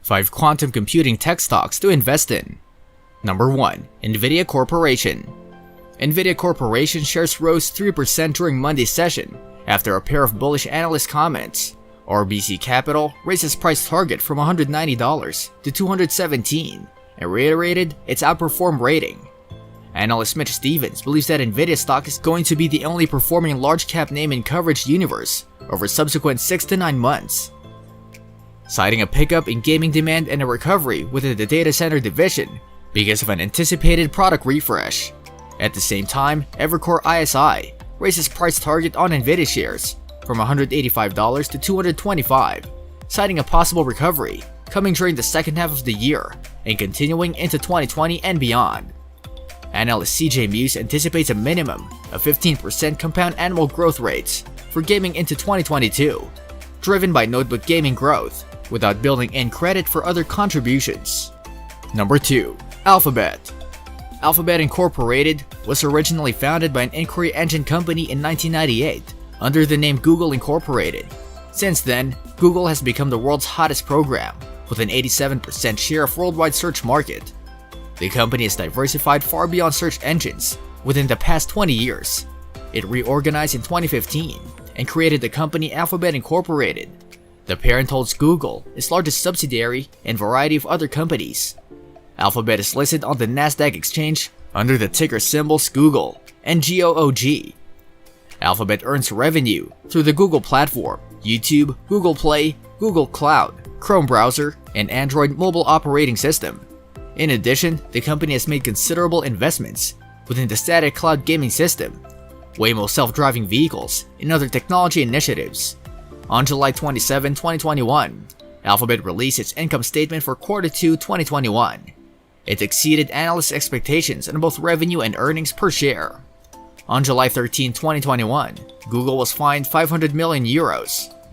5 quantum computing tech stocks to invest in. Number 1. Nvidia Corporation. Nvidia Corporation shares rose 3% during Monday's session after a pair of bullish analyst comments. RBC Capital raised its price target from $190 to $217 and reiterated its outperform rating. Analyst Mitch Stevens believes that Nvidia stock is going to be the only performing large-cap name in coverage universe over subsequent 6 to 9 months. Citing a pickup in gaming demand and a recovery within the data center division because of an anticipated product refresh. At the same time, Evercore ISI raised its price target on Nvidia shares from $185 to $225, citing a possible recovery coming during the second half of the year and continuing into 2020 and beyond. Analyst CJ Muse anticipates a minimum of 15% compound annual growth rates for gaming into 2022, driven by notebook gaming growth, without building in credit for other contributions. Number 2. Alphabet. Alphabet Incorporated was originally founded by an inquiry engine company in 1998 under the name Google Incorporated. Since then, Google has become the world's hottest program with an 87% share of worldwide search market. The company has diversified far beyond search engines within the past 20 years. It reorganized in 2015 and created the company Alphabet Incorporated. The parent holds Google, its largest subsidiary, and a variety of other companies. Alphabet is listed on the Nasdaq exchange under the ticker symbols Google and GOOG. Alphabet earns revenue through the Google platform, YouTube, Google Play, Google Cloud, Chrome browser, and Android mobile operating system. In addition, the company has made considerable investments within the static cloud gaming system, Waymo self-driving vehicles, and other technology initiatives. On July 27, 2021, Alphabet released its income statement for Q2 2021. It exceeded analysts' expectations on both revenue and earnings per share. On July 13, 2021, Google was fined €500 million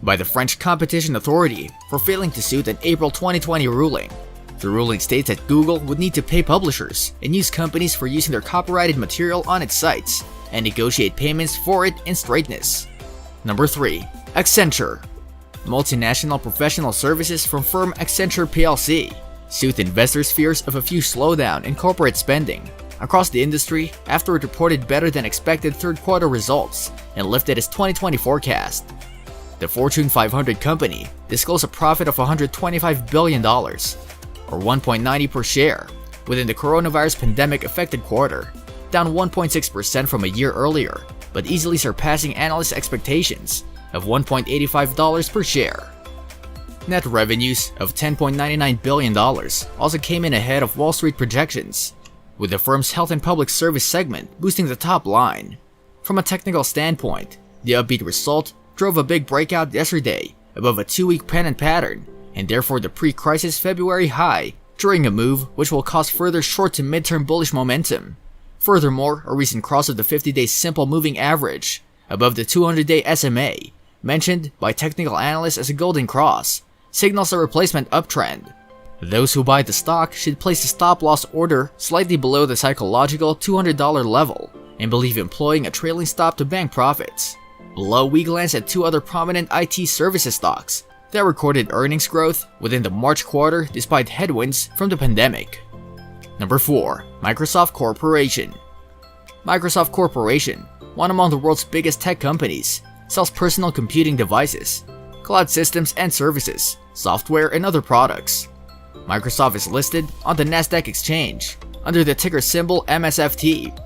by the French Competition Authority for failing to suit an April 2020 ruling. The ruling states that Google would need to pay publishers and news companies for using their copyrighted material on its sites and negotiate payments for it in straightness. Number 3. Accenture. Multinational professional services firm Accenture plc soothed investors' fears of a few slowdown in corporate spending across the industry after it reported better than expected third-quarter results and lifted its 2020 forecast. The Fortune 500 company disclosed a profit of $125 billion, or $1.90 per share, within the coronavirus pandemic-affected quarter, down 1.6% from a year earlier, but easily surpassing analyst expectations of $1.85 per share. Net revenues of $10.99 billion also came in ahead of Wall Street projections, with the firm's health and public service segment boosting the top line. From a technical standpoint, the upbeat result drove a big breakout yesterday above a 2-week pennant pattern, and therefore the pre-crisis February high, during a move which will cause further short to mid-term bullish momentum. Furthermore, a recent cross of the 50-day simple moving average above the 200-day SMA, mentioned by technical analysts as a golden cross, signals a replacement uptrend. Those who buy the stock should place a stop-loss order slightly below the psychological $200 level and believe employing a trailing stop to bank profits. Below, we glance at 2 other prominent IT services stocks that recorded earnings growth within the March quarter despite headwinds from the pandemic. Number 4. Microsoft Corporation. Microsoft Corporation, one among the world's biggest tech companies, sells personal computing devices, cloud systems and services, software and other products. Microsoft is listed on the Nasdaq exchange under the ticker symbol MSFT.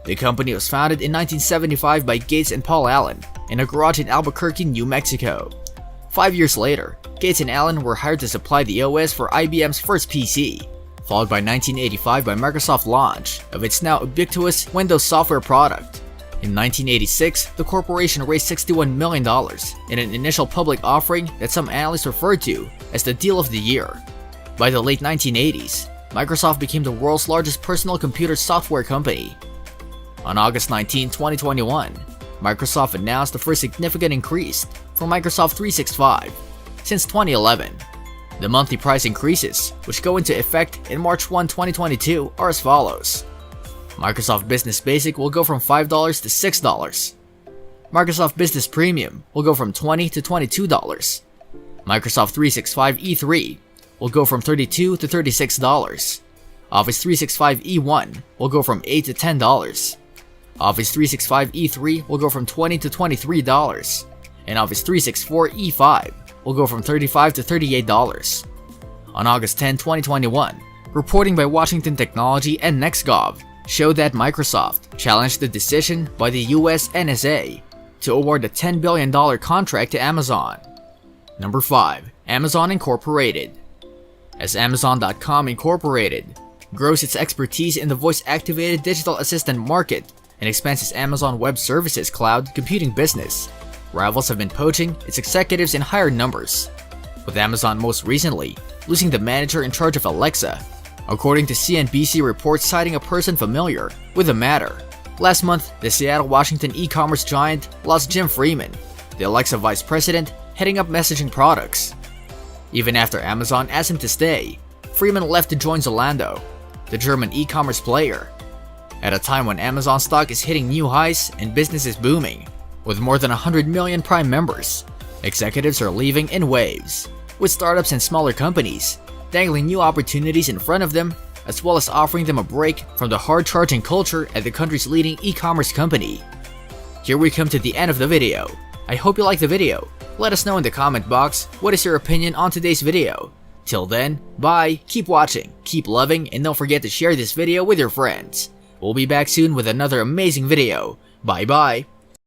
The company was founded in 1975 by Gates and Paul Allen in a garage in Albuquerque, New Mexico. 5 years later, Gates and Allen were hired to supply the OS for IBM's first PC, followed by 1985 by Microsoft launch of its now ubiquitous Windows software product. In 1986, the corporation raised $61 million in an initial public offering that some analysts referred to as the deal of the year. By the late 1980s, Microsoft became the world's largest personal computer software company. On August 19, 2021, Microsoft announced the first significant increase for Microsoft 365 since 2011. The monthly price increases, which go into effect in March 1, 2022, are as follows. Microsoft Business Basic will go from $5 to $6. Microsoft Business Premium will go from $20 to $22. Microsoft 365 E3 will go from $32 to $36. Office 365 E1 will go from $8 to $10. Office 365 E3 will go from $20 to $23. And Office 364 E5 will go from $35 to $38. On August 10, 2021, reporting by Washington Technology and NextGov showed that Microsoft challenged the decision by the US NSA to award a $10 billion contract to Amazon. Number 5. Amazon Incorporated. As Amazon.com Incorporated grows its expertise in the voice-activated digital assistant market and expands its Amazon Web Services cloud computing business, rivals have been poaching its executives in higher numbers, with Amazon most recently losing the manager in charge of Alexa, according to CNBC reports citing a person familiar with the matter. Last month, the Seattle, Washington e-commerce giant lost Jim Freeman, the Alexa vice president heading up messaging products. Even after Amazon asked him to stay, Freeman left to join Zalando, the German e-commerce player. At a time when Amazon stock is hitting new highs and business is booming, with more than 100 million Prime members, executives are leaving in waves, with startups and smaller companies dangling new opportunities in front of them, as well as offering them a break from the hard-charging culture at the country's leading e-commerce company. Here we come to the end of the video. I hope you liked the video. Let us know in the comment box what is your opinion on today's video. Till then, bye, keep watching, keep loving, and don't forget to share this video with your friends. We'll be back soon with another amazing video. Bye bye.